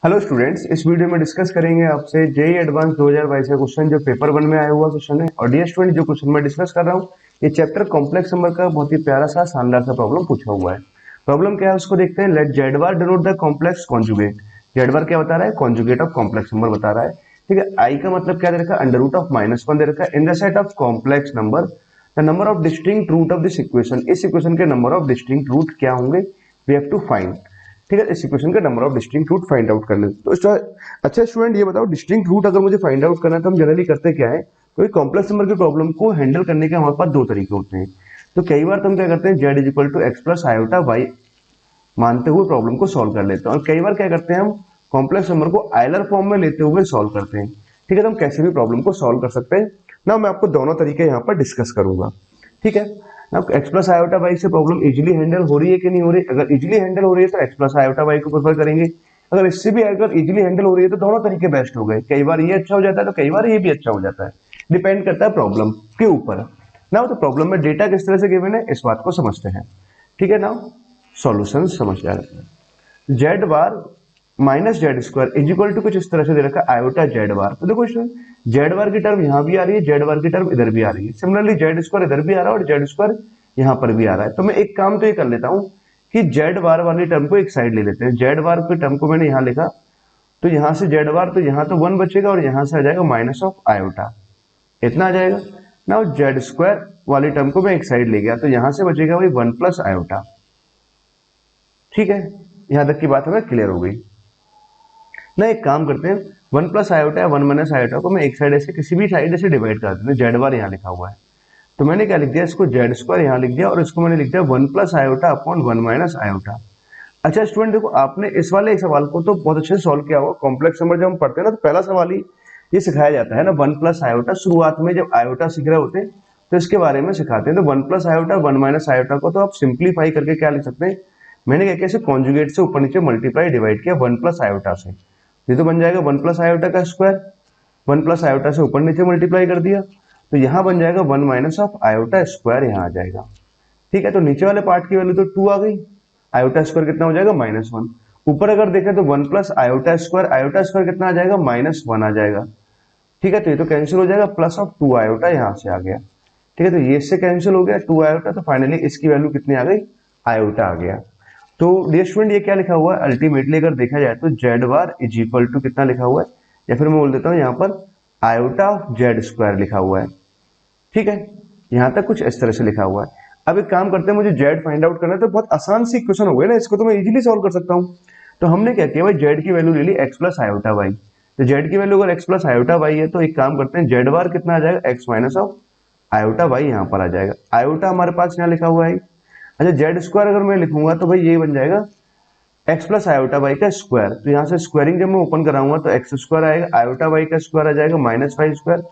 Hello students, इस video में discuss करेंगे आपसे जेई एडवांस 2022 का क्वेश्चन जो पेपर 1 में आया हुआ क्वेश्चन है। और डियर स्टूडेंट, जो क्वेश्चन मैं डिस्कस कर रहा हूँ ये चैप्टर कॉम्प्लेक्स नंबर का बहुत ही प्यारा सा शानदार सा प्रॉब्लम पूछा हुआ है। प्रॉब्लम क्या है उसको देखते हैं। Let Z bar denote the complex conjugate. Z bar क्या बता रहा है? कॉन्जुगेट ऑफ कॉम्प्लेक्स नंबर बता रहा है। ठीक है, आई का मतलब क्या दे रखा है? अंडर रूट ऑफ -1 दे रखा है in the set of complex number the number of distinct root of this equation. इस इक्वेशन के नंबर ऑफ डिस्टिंक्ट रूट क्या होंगे? We have to find. ठीक है, इस इक्वेशन का number of distinct root find out करना है। तो अच्छा स्टूडेंट, ये बताओ डिस्टिंक्ट रूट अगर मुझे फाइंड आउट करना है तो हम जनरली करते क्या है? कोई कॉम्प्लेक्स नंबर की प्रॉब्लम को हैंडल करने के हमारे पास दो तरीके होते हैं। तो कई बार तो हम क्या करते हैं, z is equal to x plus iota y मानते हुए प्रॉब्लम को सॉल्व कर लेते हैं। और कई बार क्या करते हैं, हम कॉम्प्लेक्स नंबर को आयलर फॉर्म में लेते हुए सॉल्व करते हैं। ठीक है, तो हम कैसे भी प्रॉब्लम को सॉल्व कर सकते हैं ना। मैं आपको दोनों तरीके यहाँ पर डिस्कस करूंगा। ठीक है, अब एक्स प्लस आयोटा वाई से प्रॉब्लम इजीली हैंडल हो रही है कि नहीं हो रही? अगर इजीली हैंडल हो रही है तो एक्स प्लस आयोटा वाई को प्रेफर करेंगे। अगर इससे भी अगर इजीली हैंडल हो रही है तो दोनों तरीके बेस्ट हो गए। कई बार ये अच्छा हो जाता है तो कई बार ये भी अच्छा हो जाता है। डिपेंड करता है प्रॉब्लम के ऊपर ना। तो प्रॉब्लम में डेटा किस तरह से गिवन है इस बात को समझते हैं। ठीक है ना, सॉल्यूशन समझ जाते हैं। Z bar minus z square is equal to कुछ इस तरह से दे रखा है आयोटा जेड बार। तो देखो इसमें जेड बार की टर्म यहाँ भी आ रही है, जेड बार की टर्म इधर भी आ रही है। सिमिलरली जेड स्क्वायर इधर भी आ रहा है और जेड स्क्वायर यहाँ पर भी आ रहा है। तो मैं एक काम तो ये कर लेता हूँ कि जेड बार वाली टर्म को एक साइड ले लेते हैं। जेड बार की टर्म को मैंने यहाँ लिखा, तो यहाँ से जेड बार तो यहाँ तो 1 बचेगा और यहाँ से आ जाएगा माइनस ऑफ आयोटा, इतना आ जाएगा ना। जेड स्क्वायर वाली टर्म को मैं एक साइड ले गया तो यहाँ से बचेगा वही 1 प्लस आयोटा। ठीक है, यहाँ तक की बात हमें क्लियर हो गई ना। एक काम करते हैं, 1 प्लस आयोटा या 1 माइनस आयोटा को मैं एक साइड ऐसे किसी भी साइड ऐसे डिवाइड कर देते हैं। जेड बार यहाँ लिखा हुआ है तो मैंने क्या लिख दिया, इसको जेड स्क्वायर यहाँ लिख दिया और इसको मैंने लिख दिया 1 plus iota upon 1 minus iota. अच्छा स्टूडेंट देखो, आपने इस वाले एक सवाल को तो बहुत अच्छे से सॉल्व किया होगा। कॉम्प्लेक्स नंबर जब हम पढ़ते हैं ना तो पहला सवाल ही ये सिखाया जाता है ना, 1 प्लस आयोटा। शुरुआत में जब आयोटा सीख रहे होते हैं तो इसके बारे में सिखाते हैं। तो 1 प्लस आयोटा 1 माइनस आयोटा को तो आप सिंप्लीफाई करके क्या लिख सकते हैं, मैंने क्या किया, इसे कॉन्जुगेट से ऊपर नीचे मल्टीप्लाई डिवाइड किया 1 प्लस आयोटा से। ये तो बन जाएगा 1 प्लस आयोटा का स्क्वायर। 1 प्लस आयोटा से ऊपर नीचे मल्टीप्लाई कर दिया तो यहाँ बन जाएगा 1 माइनस ऑफ आयोटा स्क्वायर, यहाँ आ जाएगा। ठीक है, तो नीचे वाले पार्ट की वैल्यू तो 2 आ गई। आयोटा स्क्वायर कितना हो जाएगा? -1। ऊपर अगर देखें तो 1 प्लस आयोटा स्क्वायर कितना आ जाएगा? -1 आ जाएगा। ठीक है, तो ये तो कैंसिल हो जाएगा, प्लस ऑफ 2 आयोटा यहाँ से आ गया। ठीक है, तो ये इससे कैंसिल हो गया 2 आयोटा, तो फाइनली इसकी वैल्यू कितनी आ गई? आयोटा आ गया। तो डियर स्टूडेंट, ये क्या लिखा हुआ है अल्टीमेटली अगर देखा जाए तो z bar is equal to कितना लिखा हुआ है, या फिर मैं बोल देता हूँ यहाँ पर आयोटा ऑफ जेड स्क्वायर लिखा हुआ है। ठीक है, यहाँ तक कुछ इस तरह से लिखा हुआ है। अब एक काम करते हैं, मुझे जेड फाइंड आउट करना है तो बहुत आसान सी इक्वेशन हो गई ना, इसको तो मैं इजीली सॉल्व कर सकता हूँ। तो हमने क्या किया भाई, जेड की वैल्यू ले ली एक्स प्लस आयोटा वाई। तो जेड की वैल्यू अगर एक्स प्लस आयोटा वाई है तो एक काम करते हैं, जेड बार कितना आ जाएगा? X minus of iota y यहाँ पर आ जाएगा। आयोटा हमारे पास यहाँ लिखा हुआ है। अच्छा, जेड स्क्वायर अगर मैं लिखूंगा तो भाई ये बन जाएगा एक्स प्लस आयोटा वाई का स्क्वायर। तो यहाँ से स्क्वायरिंग जब मैं ओपन कराऊंगा तो एक्स स्क्वायर आएगा, आयोटा वाई का स्क्वायर आ जाएगा माइनस वाई स्क्वायर,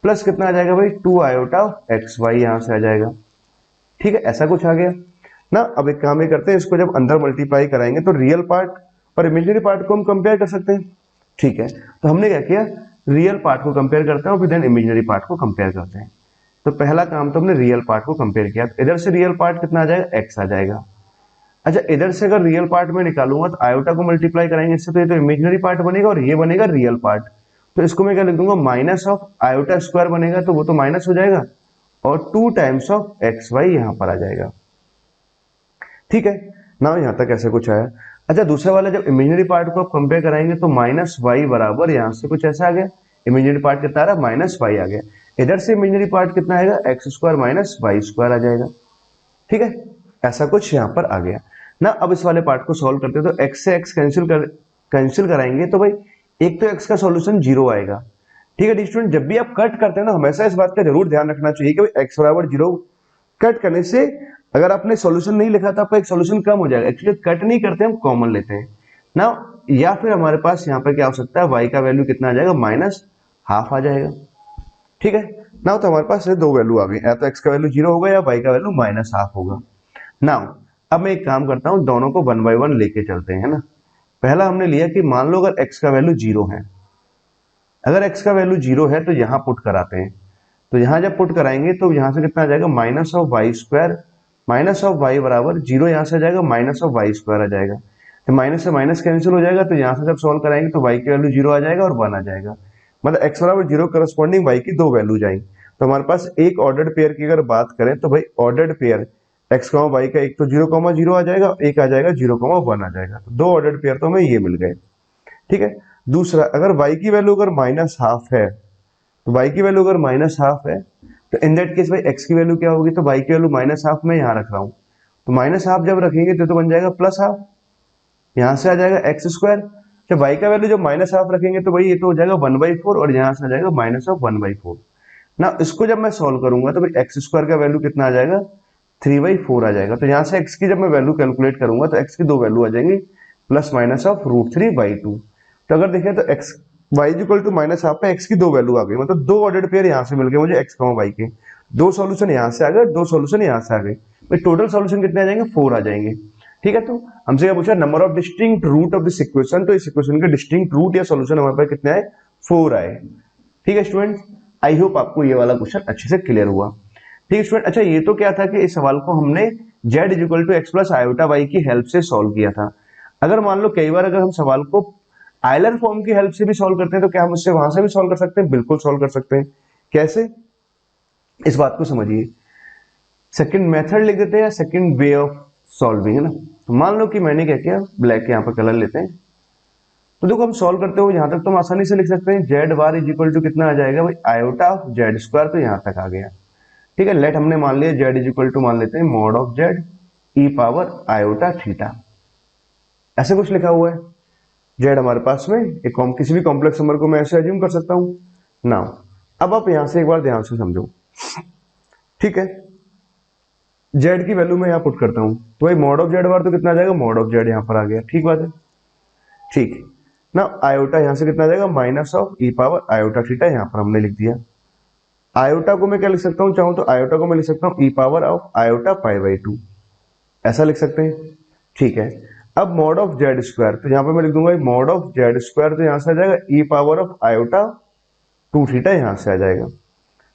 प्लस कितना आ जाएगा भाई 2 आयोटा एक्स वाई यहाँ से आ जाएगा। ठीक है, ऐसा कुछ आ गया ना। अब एक काम ये करते हैं, इसको जब अंदर मल्टीप्लाई कराएंगे तो रियल पार्ट और इमेजिनरी पार्ट को हम कंपेयर कर सकते हैं। ठीक है, तो हमने क्या किया, रियल पार्ट को कंपेयर करते हैं और फिर देन इमेजिनरी पार्ट को कंपेयर करते हैं। तो पहला काम तो हमने रियल पार्ट को कंपेयर किया, तो इधर से रियल पार्ट कितना आ जाएगा? एक्स आ जाएगा। अच्छा, इधर से अगर रियल पार्ट में निकालूंगा तो आयोटा को मल्टीप्लाई कराएंगे इससे, तो ये तो इमेजिनरी पार्ट बनेगा और ये बनेगा रियल पार्ट। तो इसको मैं क्या लिख दूंगा, माइनस ऑफ आयोटा स्क्वायर बनेगा तो वो तो माइनस हो जाएगा और 2 टाइम्स ऑफ एक्स वाई यहाँ पर आ जाएगा। ठीक है ना, यहाँ तक ऐसे कुछ आया। अच्छा, दूसरा वाला जब इमेजिनरी पार्ट को आप कंपेयर कराएंगे तो माइनस वाई बराबर यहाँ से कुछ ऐसा आ गया। इमेजिनरी पार्ट कितना आ रहा है? माइनस वाई आ गया। इधर से इमेजिनरी पार्ट कितना आएगा? X square minus Y square आ जाएगा। ठीक है, ऐसा कुछ यहाँ पर आ गया ना। अब इस वाले पार्ट को सॉल्व करते हैं तो x से x कैंसिल कराएंगे तो भाई एक तो x का सॉल्यूशन 0 आएगा। ठीक है स्टूडेंट, जब भी आप कट करते हैं ना हमेशा इस बात का जरूर ध्यान रखना चाहिए कि भाई x बराबर 0 कट करने से अगर आपने सॉल्यूशन नहीं लिखा तो आपका एक सॉल्यूशन कम हो जाएगा। एक्चुअली कट नहीं करते, हम कॉमन लेते हैं ना। या फिर हमारे पास यहाँ पर क्या हो सकता है, y का वैल्यू कितना आ जाएगा? -12 आ जाएगा। ठीक है ना, तो हमारे पास दो वैल्यू आ गई, या तो x का वैल्यू 0 होगा या y का वैल्यू -12 होगा। नाउ अब मैं एक काम करता हूं, दोनों को 1 बाय 1 लेके चलते हैं ना। पहला हमने लिया कि मान लो अगर x का वैल्यू 0 है, अगर x का वैल्यू 0 है तो यहां पुट कराते हैं। तो यहां जब पुट कराएंगे तो यहां से कितना आ जाएगा? Minus of y square, minus of y बराबर 0 यहां से आ जाएगा, माइनस ऑफ वाई स्क्वायर आ जाएगा। तो माइनस से माइनस कैंसिल हो जाएगा, तो यहाँ से जब सॉल्व कराएंगे तो y की वैल्यू 0 आ जाएगा और 1 आ जाएगा, मतलब x बराबर 0 करस्पॉन्डिंग y की दो वैल्यू जाएंगी। तो हमारे पास एक ऑर्डर्ड पेयर की अगर बात करें तो भाई ऑर्डर्ड पेयर x, y का एक तो 0, 0 आ जाएगा, एक आ जाएगा 0, 1 आ जाएगा, तो दो ऑर्डर्ड पेयर तो हमें ये मिल गए। ठीक है, दूसरा अगर y की वैल्यू अगर माइनस हाफ है, तो y की वैल्यू अगर माइनस हाफ है तो इन दैट केस भाई x की वैल्यू क्या होगी, तो y की वैल्यू माइनस हाफ में यहाँ रख रहा हूँ, तो माइनस हाफ जब रखेंगे तो बन जाएगा प्लस हाफ, यहाँ से आ जाएगा एक्स स्क्वायर। जब y का वैल्यू जब माइनस हाफ रखेंगे तो भाई ये तो हो जाएगा 1/4 और यहाँ से आ जाएगा माइनस ऑफ 1/4 ना। इसको जब मैं सॉल्व करूंगा तो भाई एक्स स्क्वायर का वैल्यू कितना आ जाएगा, 3/4 आ जाएगा। तो यहाँ से x की जब मैं वैल्यू कैलकुलेट करूंगा तो x की दो वैल्यू आ जाएंगी, प्लस माइनस ऑफ √3/2। तो अगर देखें तो x y equal to minus half में x की दो वैल्यू आ गई, मतलब दो ऑर्डर्ड पेयर यहाँ से मिल गए मुझे x, y के। दो सॉल्यूशन यहाँ से आ गए, दो सॉल्यूशन यहाँ से आ गए, भाई टोटल सॉल्यूशन कितने आ जाएंगे, 4 आ जाएंगे। ठीक है, तो हमसे क्या पूछा, number of distinct root of this equation, तो इस इक्वेशन के डिस्टिंक्ट रूट या सॉल्यूशन हमारे पास कितने आए, 4 आए। ठीक है स्टूडेंट, आई होप आपको ये वाला क्वेश्चन अच्छे से क्लियर हुआ। ठीक है स्टूडेंट, अच्छा ये तो क्या था कि इस सवाल को हमने z equal to x plus iota y की हेल्प से सॉल्व किया था। अगर मान लो कई बार अगर हम सवाल को आयलर फॉर्म की हेल्प से भी सॉल्व करते हैं तो क्या हम उससे वहां से भी सॉल्व कर सकते हैं, बिल्कुल सॉल्व कर सकते हैं। कैसे, इस बात को समझिए। सेकंड मेथड लिख देते हैं, सेकंड वे ऑफ सॉल्विंग, है ना। तो मान लो कि मैंने क्या किया, ब्लैक यहाँ पर कलर लेते हैं, तो देखो हम सॉल्व करते हो यहां तक तो हम आसानी से लिख सकते हैं, z bar is equal to कितना आ जाएगा भाई, आयोटा ऑफ जेड स्क्वायर, तो यहां तक आ गया। ठीक है, लेट हमने मान लिया जेड इज इक्वल टू मान लेते हैं mod of Z E power iota theta, ऐसे कुछ लिखा हुआ है। जेड हमारे पास में एक किसी भी कॉम्प्लेक्स नंबर को मैं ऐसे अज्यूम कर सकता हूं ना। अब आप यहां से एक बार ध्यान से समझो। ठीक है, जेड की वैल्यू मैं यहाँ पुट करता हूँ, तो भाई मॉड ऑफ जेड बार तो कितना आ जाएगा, मॉड ऑफ जेड यहाँ पर आ गया। ठीक बात है, ठीक ना। आयोटा यहाँ से कितना आ जाएगा, minus of E power iota theta, यहाँ पर हमने लिख दिया। आयोटा को मैं क्या लिख सकता हूँ, चाहूँ तो आयोटा को मैं लिख सकता हूँ ई पावर ऑफ आयोटा π/2, ऐसा लिख सकते हैं। ठीक है, अब मॉड ऑफ जेड स्क्वायर, तो यहाँ पे मैं लिख दूंगा मॉड ऑफ जेड स्क्वायर, तो यहाँ से आ जाएगा ई पावर ऑफ आयोटा 2 थीटा, यहाँ से आ जाएगा।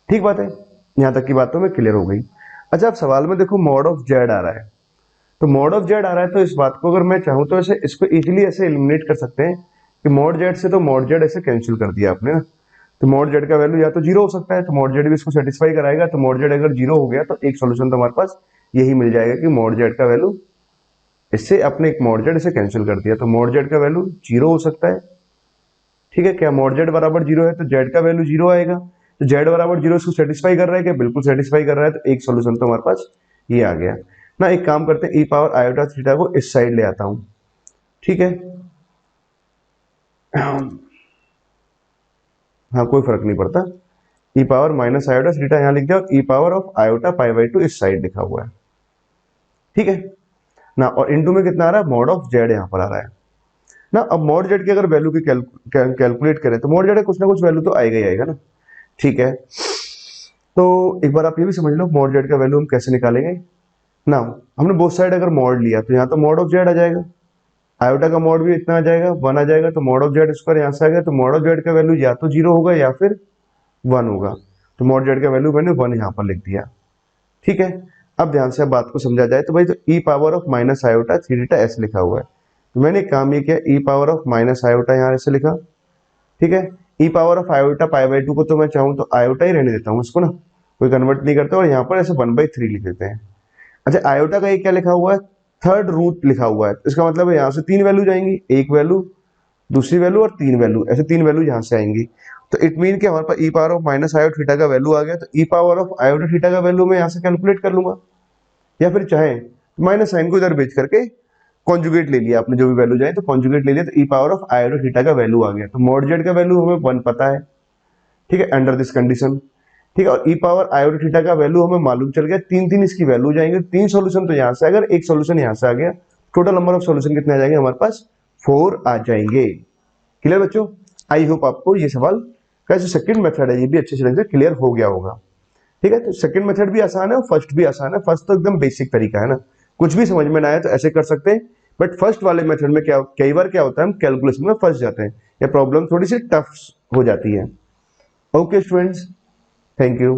ठीक बात है, यहाँ तक की बात तो मैं क्लियर हो गई। अच्छा, अब सवाल में देखो मॉड ऑफ जेड आ रहा है, तो मॉड ऑफ जेड आ रहा है, तो इस बात को अगर मैं चाहूँ तो ऐसे इसको इजीली ऐसे एलिमिनेट कर सकते हैं कि मॉड जेड से तो मॉड जेड ऐसे कैंसिल कर दिया आपने ना, तो मॉड जेड का वैल्यू या तो 0 हो सकता है, तो मॉड जेड भी इसको सेटिस्फाई कराएगा, तो मॉड जेड अगर 0 हो गया तो एक सोल्यूशन तो हमारे पास यही मिल जाएगा कि मॉड जेड का वैल्यू, इससे अपने एक मॉड जेड इसे कैंसिल कर दिया, तो मॉड जेड का वैल्यू 0 हो सकता है। ठीक है, क्या मॉड जेड बराबर 0 है तो जेड का वैल्यू 0 आएगा, तो जेड बराबर 0 इसको सेटिस्फाई कर रहा है क्या, बिल्कुल सेटिस्फाई कर रहा है, तो एक सोल्यूशन तो हमारे पास ये आ गया ना। एक काम करते हैं, ई पावर आयोटा थीटा को इस साइड ले आता हूं। ठीक है, हाँ कोई फर्क नहीं पड़ता, ई पावर माइनस आयोटा थीटा यहाँ लिख दिया, और ई पावर ऑफ आयोटा π/2 इस साइड लिखा हुआ है। ठीक है ना, और इनटू में कितना आ रहा है, मॉड ऑफ जेड यहाँ पर आ रहा है ना। अब मॉड जेड की अगर वैल्यू की कैलकुलेट करें तो मॉड जेड कुछ ना कुछ वैल्यू तो आएगा ही आएगा ना। ठीक है, तो एक बार आप ये भी समझ लो मॉड जेड का वैल्यू हम कैसे निकालेंगे ना। हमने बोथ साइड अगर मॉड लिया तो यहाँ तो मॉड ऑफ जेड आ जाएगा, आयोटा का मॉड भी इतना आ जाएगा, 1 आ जाएगा, तो मॉड ऑफ जेड स्क्वायर यहाँ से आ गया, तो मॉड ऑफ जेड का वैल्यू या तो 0 होगा या फिर 1 होगा, तो मॉड जेड का वैल्यू मैंने 1 यहाँ पर लिख दिया। ठीक है, अब ध्यान से बात को समझा जाए तो भाई, तो E power of minus iota theta ऐसे लिखा हुआ है, तो मैंने काम ये किया, E power of minus iota यहाँ ऐसे लिखा। ठीक है, ई पावर ऑफ आयोटा π/2 को तो मैं चाहूँ तो आयोटा ही रहने देता हूँ इसको ना, कोई कन्वर्ट नहीं करता, और यहाँ पर ऐसे 1/3 लिख देते हैं। अच्छा, आयोटा का ये क्या लिखा हुआ है, थर्ड रूट लिखा हुआ है, इसका मतलब है यहाँ से 3 वैल्यू जाएंगी, एक वैल्यू, दूसरी वैल्यू और 3 वैल्यू, ऐसे 3 वैल्यू यहाँ से आएंगी। तो इट मीन कि हमारे पास E power of minus iota theta का वैल्यू आ गया, तो E power of iota theta का वैल्यू मैं यहाँ से कैलकुलेट कर लूंगा, या फिर चाहे माइनस साइन को इधर भेज करके कॉन्जुगेट ले लिया आपने, जो भी वैल्यू जाए तो कॉन्जुगेट ले लिया, तो E power of iota theta का वैल्यू आ गया। तो मॉड जेड का वैल्यू हमें 1 पता है। ठीक है, अंडर दिस कंडीशन। ठीक है, और ई पावर आयोटा थीटा का वैल्यू हमें मालूम चल गया, 3 इसकी वैल्यू जाएंगे, 3 सोल्यूशन तो यहाँ से, अगर एक सोल्यूशन यहाँ से आ गया, टोटल नंबर ऑफ सोल्यूशन कितने आ जाएंगे हमारे पास, 4 आ जाएंगे। क्लियर बच्चों, आई होप आपको ये सवाल का जो सेकंड मेथड है ये भी अच्छे से क्लियर हो गया होगा। ठीक है, तो सेकंड मेथड भी आसान है और फर्स्ट भी आसान है। फर्स्ट तो एकदम बेसिक तरीका है ना, कुछ भी समझ में ना आए तो ऐसे कर सकते हैं, बट फर्स्ट वाले मेथड में क्या कई बार क्या होता है, हम कैलकुलेशन में फंस जाते हैं या प्रॉब्लम थोड़ी सी टफ हो जाती है। Okay students, thank you.